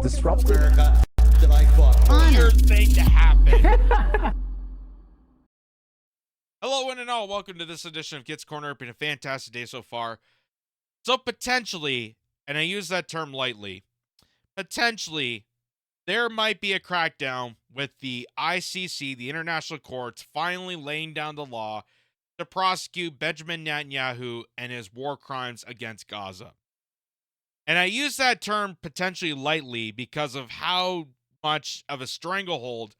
disruptive. America that I fought. Weird thing to happen. Hello, one and all. Welcome to this edition of Kitz Corner. It's been a fantastic day so far. So potentially, and I use that term lightly, potentially there might be a crackdown with the ICC, the International Courts, finally laying down the law to prosecute Benjamin Netanyahu and his war crimes against Gaza. And I use that term potentially lightly because of how much of a stranglehold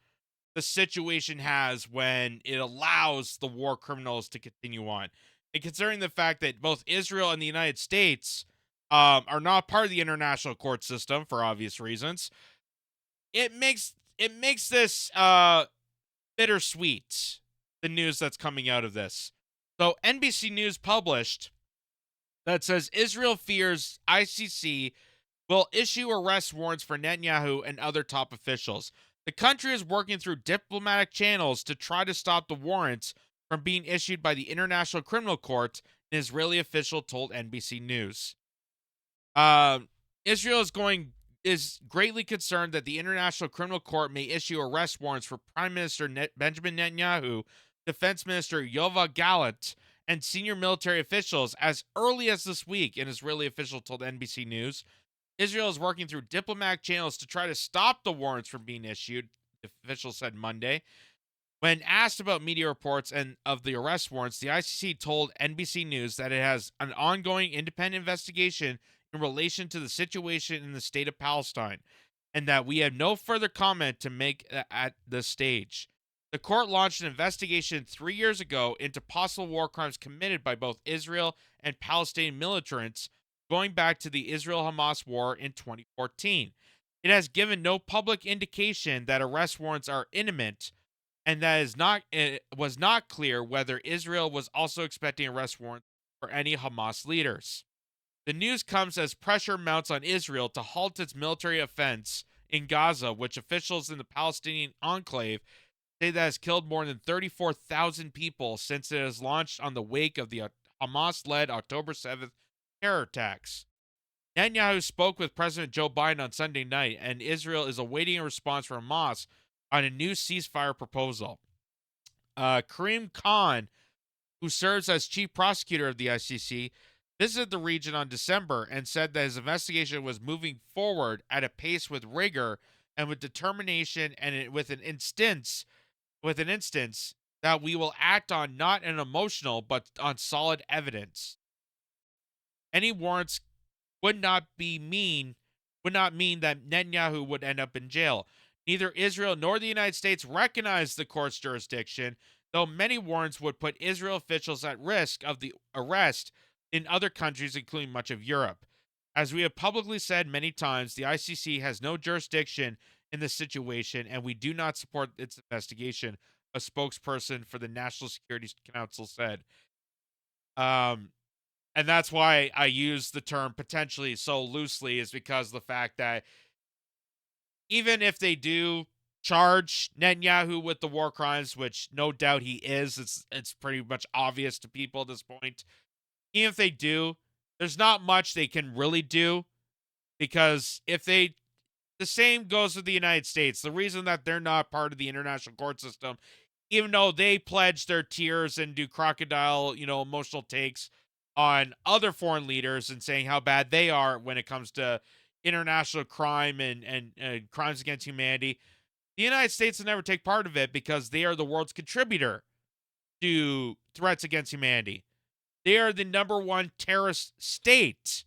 the situation has when it allows the war criminals to continue on. And considering the fact that both Israel and the United States are not part of the international court system for obvious reasons, it makes this bittersweet, the news that's coming out of this. So NBC News published that says Israel fears ICC will issue arrest warrants for Netanyahu and other top officials. The country is working through diplomatic channels to try to stop the warrants from being issued by the International Criminal Court, an Israeli official told NBC News. Israel is greatly concerned that the International Criminal Court may issue arrest warrants for Prime Minister Benjamin Netanyahu, Defense Minister Yoav Gallant, and senior military officials as early as this week, an Israeli official told NBC News. Israel is working through diplomatic channels to try to stop the warrants from being issued, the official said Monday. When asked about media reports and of the arrest warrants, the ICC told NBC News that it has an ongoing independent investigation in relation to the situation in the state of Palestine, and that we have no further comment to make at this stage. The court launched an investigation 3 years ago into possible war crimes committed by both Israel and Palestinian militants, going back to the Israel-Hamas war in 2014. It has given no public indication that arrest warrants are imminent, and that it was not clear whether Israel was also expecting arrest warrants for any Hamas leaders. The news comes as pressure mounts on Israel to halt its military offense in Gaza, which officials in the Palestinian enclave say that has killed more than 34,000 people since it has launched on the wake of the Hamas-led October 7th terror attacks. Netanyahu spoke with President Joe Biden on Sunday night, and Israel is awaiting a response from Hamas on a new ceasefire proposal. Karim Khan, who serves as chief prosecutor of the ICC, visited the region on December and said that his investigation was moving forward at a pace with rigor and with determination, and with an instance that we will act on not an emotional but on solid evidence. Any warrants would not mean that Netanyahu would end up in jail. Neither Israel nor the United States recognize the court's jurisdiction, though many warrants would put Israel officials at risk of the arrest in other countries, including much of Europe. As we have publicly said many times, the ICC has no jurisdiction in this situation, and we do not support its investigation, a spokesperson for the National Security Council said. And that's why I use the term potentially so loosely, is because of the fact that even if they do charge Netanyahu with the war crimes, which no doubt he is, it's pretty much obvious to people at this point. Even if they do, there's not much they can really do, because the same goes with the United States. The reason that they're not part of the international court system, even though they pledge their tears and do crocodile, emotional takes on other foreign leaders and saying how bad they are when it comes to international crime and crimes against humanity, the United States will never take part of it because they are the world's contributor to threats against humanity. They are the number one terrorist state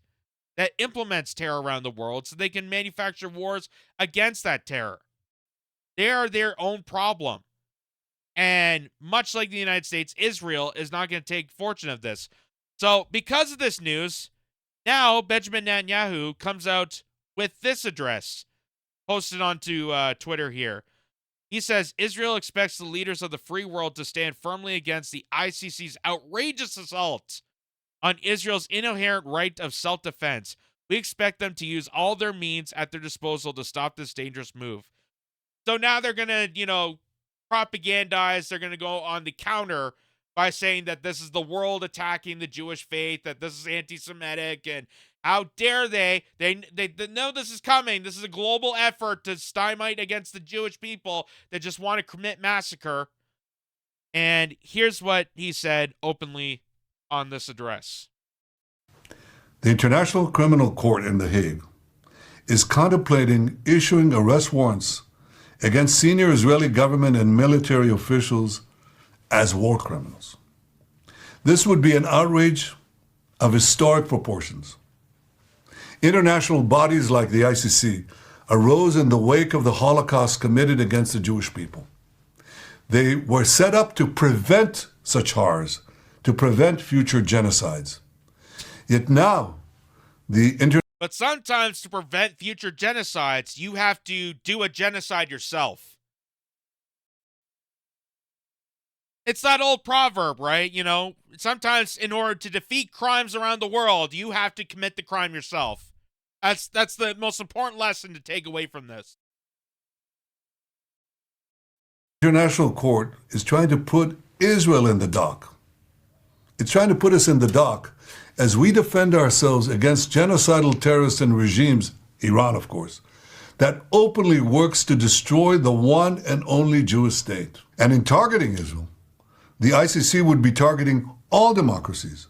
that implements terror around the world so they can manufacture wars against that terror. They are their own problem. And much like the United States, Israel is not going to take fortune of this. So because of this news, now Benjamin Netanyahu comes out with this address posted onto Twitter here. He says, Israel expects the leaders of the free world to stand firmly against the ICC's outrageous assault on Israel's inherent right of self-defense. We expect them to use all their means at their disposal to stop this dangerous move. So now they're going to, propagandize. They're going to go on the counter by saying that this is the world attacking the Jewish faith, that this is anti-Semitic, and How dare they? They know this is coming. This is a global effort to stymie against the Jewish people that just want to commit massacre. And here's what he said openly on this address. The International Criminal Court in The Hague is contemplating issuing arrest warrants against senior Israeli government and military officials as war criminals. This would be an outrage of historic proportions. International bodies like the ICC arose in the wake of the Holocaust committed against the Jewish people. They were set up to prevent such horrors, to prevent future genocides. Yet now, But sometimes to prevent future genocides, you have to do a genocide yourself. It's that old proverb, right? You know, sometimes in order to defeat crimes around the world, you have to commit the crime yourself. That's the most important lesson to take away from this. International Court is trying to put Israel in the dock. It's trying to put us in the dock as we defend ourselves against genocidal terrorists and regimes, Iran of course, that openly works to destroy the one and only Jewish state. And in targeting Israel, the ICC would be targeting all democracies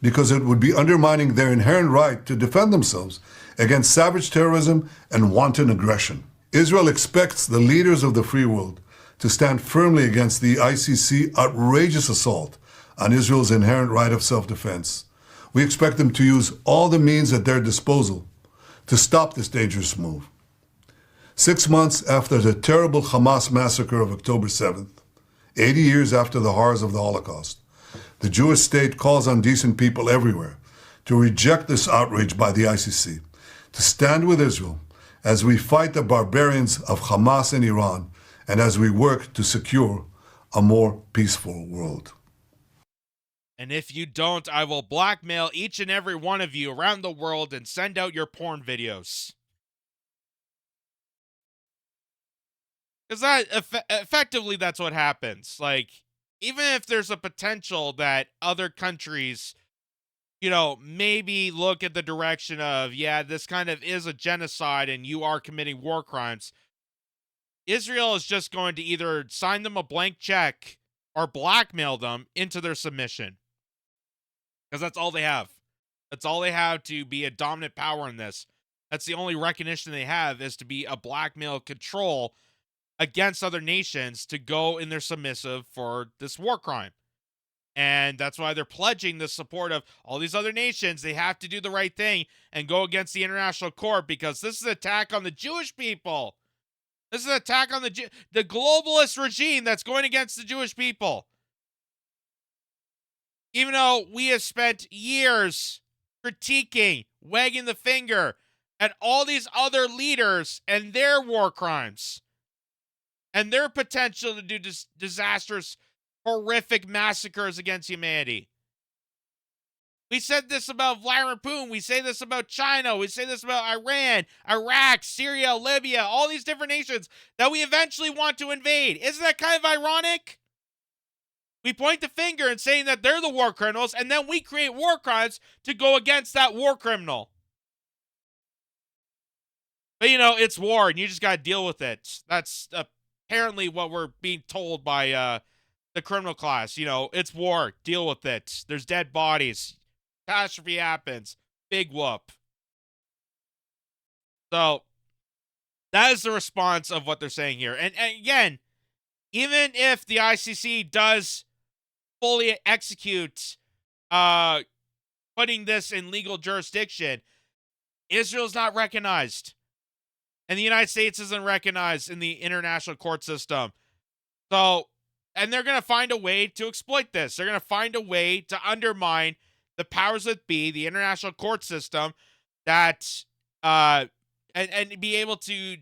because it would be undermining their inherent right to defend themselves against savage terrorism and wanton aggression. Israel expects the leaders of the free world to stand firmly against the ICC outrageous assault on Israel's inherent right of self-defense. We expect them to use all the means at their disposal to stop this dangerous move. 6 months after the terrible Hamas massacre of October 7th, 80 years after the horrors of the Holocaust, the Jewish state calls on decent people everywhere to reject this outrage by the ICC, to stand with Israel as we fight the barbarians of Hamas in Iran and as we work to secure a more peaceful world. And if you don't, I will blackmail each and every one of you around the world and send out your porn videos. Because that effectively, that's what happens. Like, even if there's a potential that other countries, you know, maybe look at the direction of, yeah, this kind of is a genocide and you are committing war crimes, Israel is just going to either sign them a blank check or blackmail them into their submission. Because that's all they have. That's all they have to be a dominant power in this. That's the only recognition they have, is to be a blackmail control against other nations to go in their submissive for this war crime. And that's why they're pledging the support of all these other nations. They have to do the right thing and go against the international court, because this is an attack on the Jewish people. This is an attack on the globalist regime that's going against the Jewish people. Even though we have spent years critiquing, wagging the finger at all these other leaders and their war crimes and their potential to do disastrous, horrific massacres against humanity. We said this about Vladimir Putin. We say this about China. We say this about Iran, Iraq, Syria, Libya, all these different nations that we eventually want to invade. Isn't that kind of ironic? We point the finger and saying that they're the war criminals, and then we create war crimes to go against that war criminal. But, you know, it's war, and you just got to deal with it. That's apparently what we're being told by the criminal class. You know, it's war. Deal with it. There's dead bodies. Catastrophe happens. Big whoop. So, that is the response of what they're saying here. And again, even if the ICC does fully execute putting this in legal jurisdiction, Israel's not recognized. And the United States isn't recognized in the international court system. So, and they're going to find a way to exploit this. They're going to find a way to undermine the powers that be, the international court system, that and be able to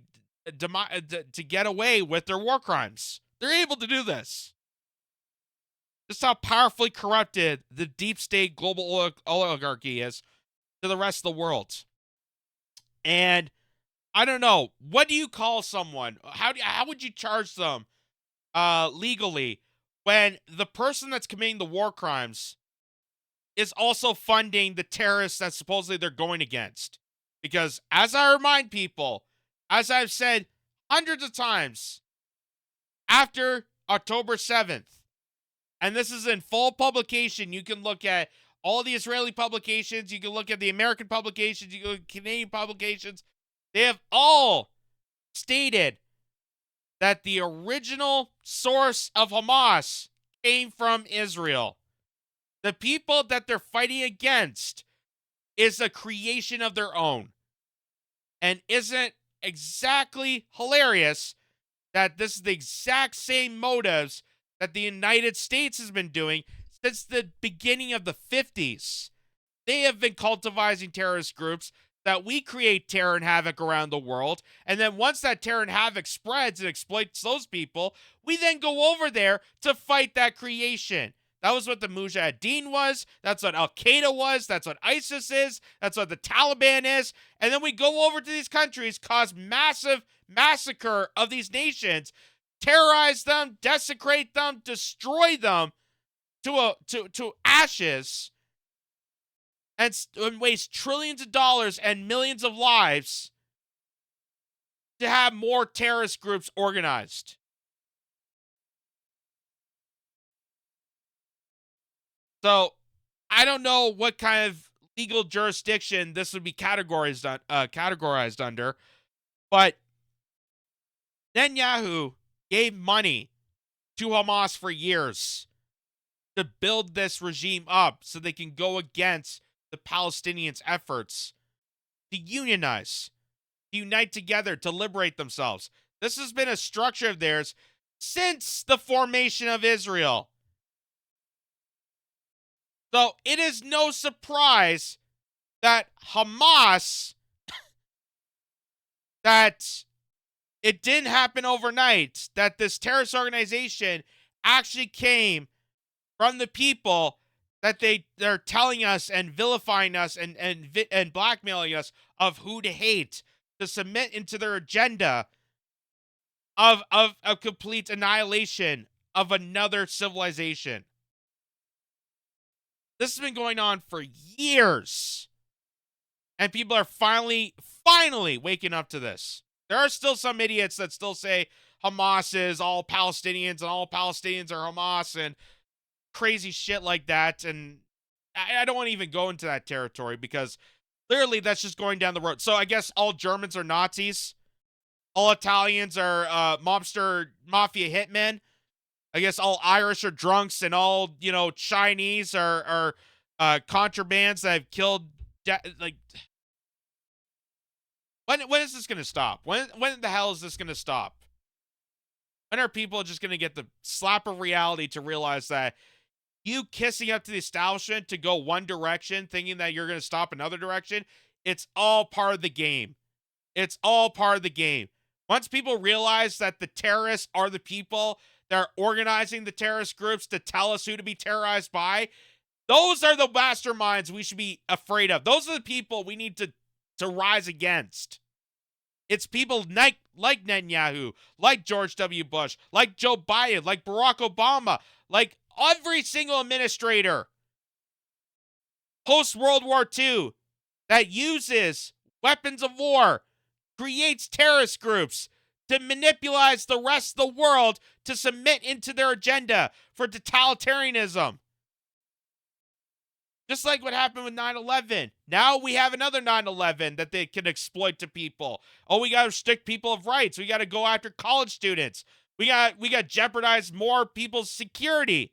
get away with their war crimes. They're able to do this. Just how powerfully corrupted the deep state global oligarchy is to the rest of the world. And I don't know, what do you call someone? How would you charge them legally when the person that's committing the war crimes is also funding the terrorists that supposedly they're going against. Because as I remind people, as I've said hundreds of times, after October 7th, and this is in full publication, you can look at all the Israeli publications, you can look at the American publications, you can look at Canadian publications. They have all stated that the original source of Hamas came from Israel. The people that they're fighting against is a creation of their own. And isn't exactly hilarious that this is the exact same motives that the United States has been doing since the beginning of the 50s. They have been cultivizing terrorist groups that we create terror and havoc around the world. And then once that terror and havoc spreads and exploits those people, we then go over there to fight that creation. That was what the Mujahideen was. That's what Al-Qaeda was. That's what ISIS is. That's what the Taliban is. And then we go over to these countries, cause massive massacre of these nations, terrorize them, desecrate them, destroy them to ashes, and waste trillions of dollars and millions of lives to have more terrorist groups organized. So, I don't know what kind of legal jurisdiction this would be categorized under, but Netanyahu gave money to Hamas for years to build this regime up so they can go against the Palestinians' efforts to unionize, to unite together, to liberate themselves. This has been a structure of theirs since the formation of Israel. So it is no surprise that Hamas, that it didn't happen overnight, that this terrorist organization actually came from the people that they're telling us and vilifying us and blackmailing us of who to hate, to submit into their agenda of complete annihilation of another civilization. This has been going on for years, and people are finally waking up to this. There are still some idiots that still say Hamas is all Palestinians and all Palestinians are Hamas and crazy shit like that, and I don't want to even go into that territory because clearly that's just going down the road. So I guess all Germans are Nazis, all Italians are mobster mafia hitmen. I guess all Irish are drunks, and all Chinese are contrabands that have killed. Like, when is this going to stop? When the hell is this going to stop? When are people just going to get the slap of reality to realize that you kissing up to the establishment to go one direction, thinking that you're going to stop another direction, it's all part of the game. It's all part of the game. Once people realize that the terrorists are the people that are organizing the terrorist groups to tell us who to be terrorized by, those are the masterminds we should be afraid of. Those are the people we need to rise against. It's people like Netanyahu, like George W. Bush, like Joe Biden, like Barack Obama, like every single administrator post-World War II that uses weapons of war, creates terrorist groups to manipulate the rest of the world to submit into their agenda for totalitarianism. Just like what happened with 9/11. Now we have another 9/11 that they can exploit to people. Oh, we got to restrict people of rights. We got to go after college students. We got to jeopardize more people's security.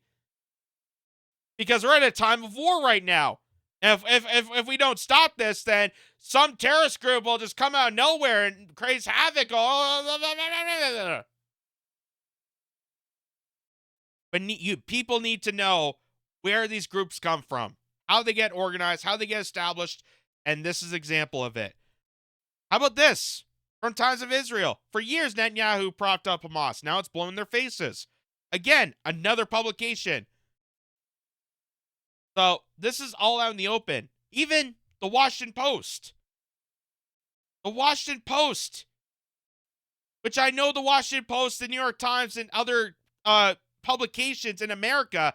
Because we're at a time of war right now. If we don't stop this, then some terrorist group will just come out of nowhere and create havoc. But people need to know where these groups come from, how they get organized, how they get established, and this is an example of it. How about this? From times of Israel. For years, Netanyahu propped up Hamas. Now it's blowing their faces. Again, another publication. So this is all out in the open. Even the Washington Post. The Washington Post. Which I know the Washington Post, the New York Times, and other publications in America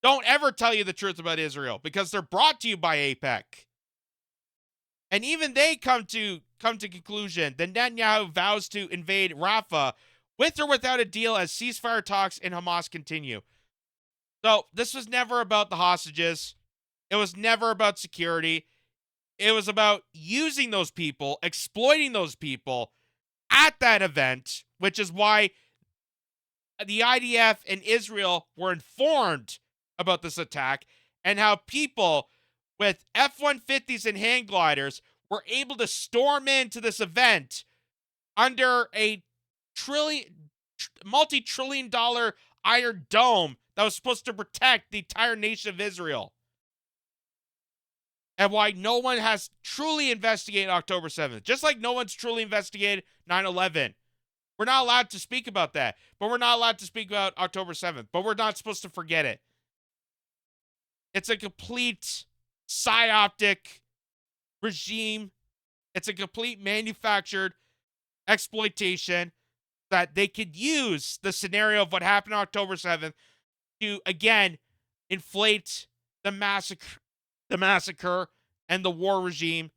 don't ever tell you the truth about Israel because they're brought to you by AIPAC. And even they come to conclusion that Netanyahu vows to invade Rafah with or without a deal as ceasefire talks in Hamas continue. So this was never about the hostages. It was never about security. It was about using those people, exploiting those people at that event, which is why the IDF and Israel were informed about this attack and how people with F-150s and hang gliders were able to storm into this event under a multi-trillion-dollar Iron Dome that was supposed to protect the entire nation of Israel. And why no one has truly investigated October 7th. Just like no one's truly investigated 9/11. We're not allowed to speak about that. But we're not allowed to speak about October 7th. But we're not supposed to forget it. It's a complete psyoptic regime. It's a complete manufactured exploitation that they could use the scenario of what happened on October 7th to, again, inflate the massacre and the war regime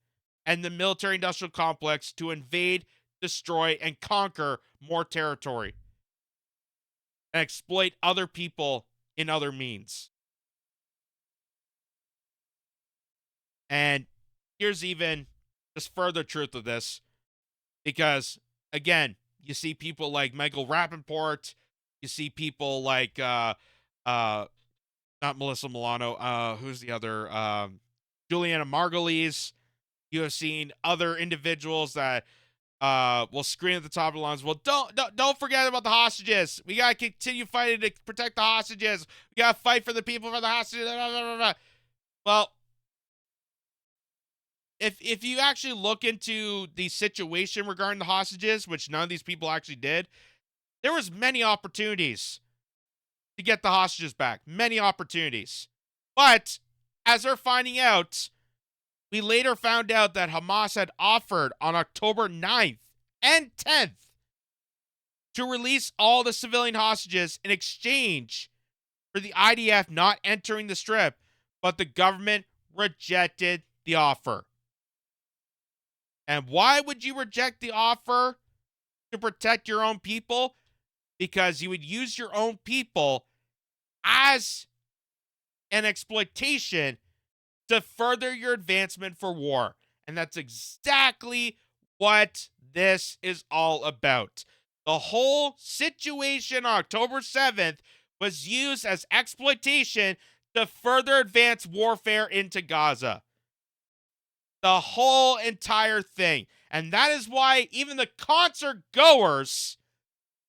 and the military-industrial complex to invade, destroy, and conquer more territory and exploit other people in other means. And here's even just further truth of this, because, again, you see people like Michael Rappaport, you see people like, not Melissa Milano, who's the other, Juliana Margulies. You have seen other individuals that will scream at the top of the lines, well, don't forget about the hostages. We got to continue fighting to protect the hostages. We got to fight for the people, for the hostages. Blah, blah, blah, blah. Well, if you actually look into the situation regarding the hostages, which none of these people actually did, there was many opportunities to get the hostages back. Many opportunities. But as they're finding out, we later found out that Hamas had offered on October 9th and 10th to release all the civilian hostages in exchange for the IDF not entering the Strip, but the government rejected the offer. And why would you reject the offer to protect your own people? Because you would use your own people as an exploitation to further your advancement for war. And that's exactly what this is all about. The whole situation on October 7th was used as exploitation to further advance warfare into Gaza. The whole entire thing. And that is why even the concert goers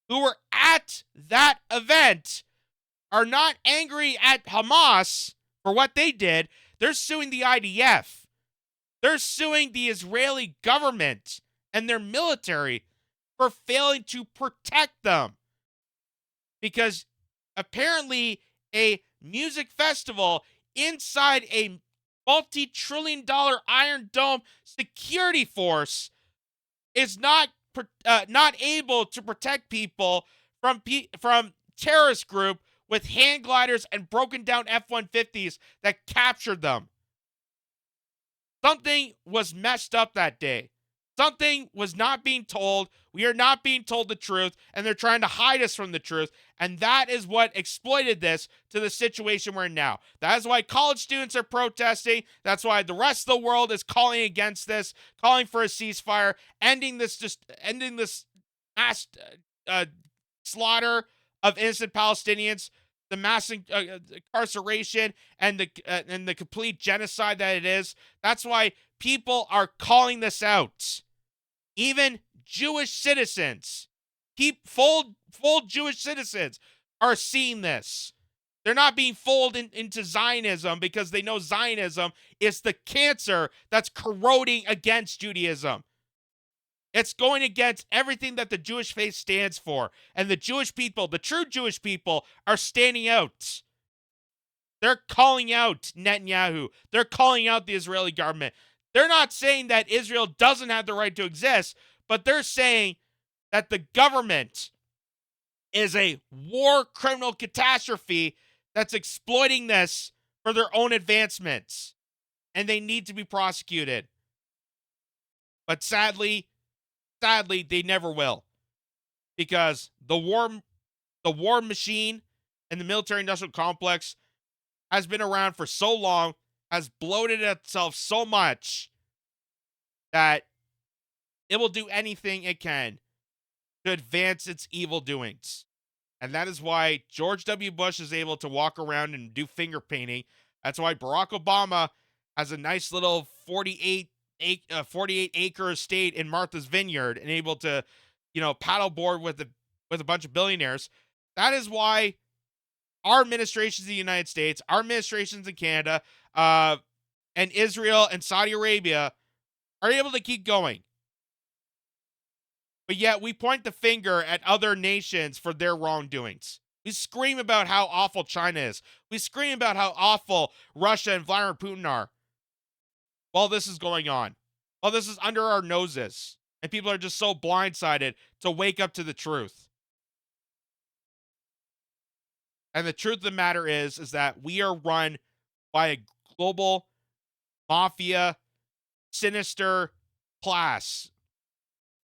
who were at that event are not angry at Hamas for what they did. They're suing the IDF. They're suing the Israeli government and their military for failing to protect them. Because apparently a music festival inside a multi-trillion-dollar Iron Dome security force is not able to protect people from terrorist group with hand gliders and broken down F-150s that captured them. Something was messed up that day. Something was not being told. We are not being told the truth, and they're trying to hide us from the truth. And that is what exploited this to the situation we're in now. That is why college students are protesting. That's why the rest of the world is calling against this, calling for a ceasefire, ending this mass slaughter of innocent Palestinians, the mass incarceration, and the complete genocide that it is. That's why people are calling this out. Even Jewish citizens, full Jewish citizens, are seeing this. They're not being fooled into Zionism because they know Zionism is the cancer that's corroding against Judaism. It's going against everything that the Jewish faith stands for. And the Jewish people, the true Jewish people, are standing out. They're calling out Netanyahu. They're calling out the Israeli government. They're not saying that Israel doesn't have the right to exist, but they're saying that the government is a war criminal catastrophe that's exploiting this for their own advancements, and they need to be prosecuted. But sadly, they never will, because the war machine and the military-industrial complex has been around for so long, has bloated itself so much that it will do anything it can to advance its evil doings. And that is why George W. Bush is able to walk around and do finger painting. That's why Barack Obama has a nice little 48 acre estate in Martha's Vineyard and able to, paddleboard with a bunch of billionaires. That is why our administrations in the United States, our administrations in Canada, and Israel and Saudi Arabia are able to keep going. But yet we point the finger at other nations for their wrongdoings. We scream about how awful China is. We scream about how awful Russia and Vladimir Putin are while this is going on, while this is under our noses, and people are just so blindsided to wake up to the truth. And the truth of the matter is that we are run by a global mafia, sinister class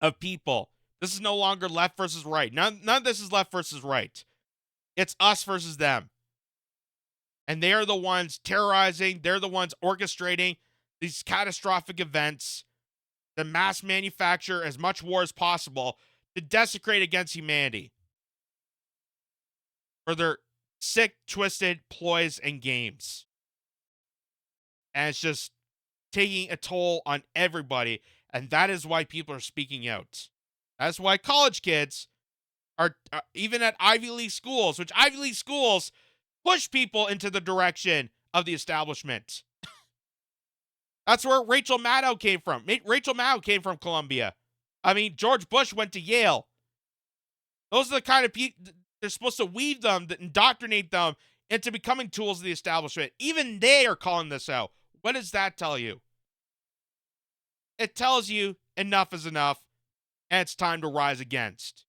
of people. This is no longer left versus right. None of this is left versus right. It's us versus them. And they are the ones terrorizing, they're the ones orchestrating these catastrophic events, to mass manufacture as much war as possible to desecrate against humanity for their sick, twisted ploys and games. And it's just taking a toll on everybody. And that is why people are speaking out. That's why college kids are even at Ivy League schools, which Ivy League schools push people into the direction of the establishment. That's where Rachel Maddow came from. Rachel Maddow came from Columbia. I mean, George Bush went to Yale. Those are the kind of people, they're supposed to weave them, indoctrinate them into becoming tools of the establishment. Even they are calling this out. What does that tell you? It tells you enough is enough, and it's time to rise against.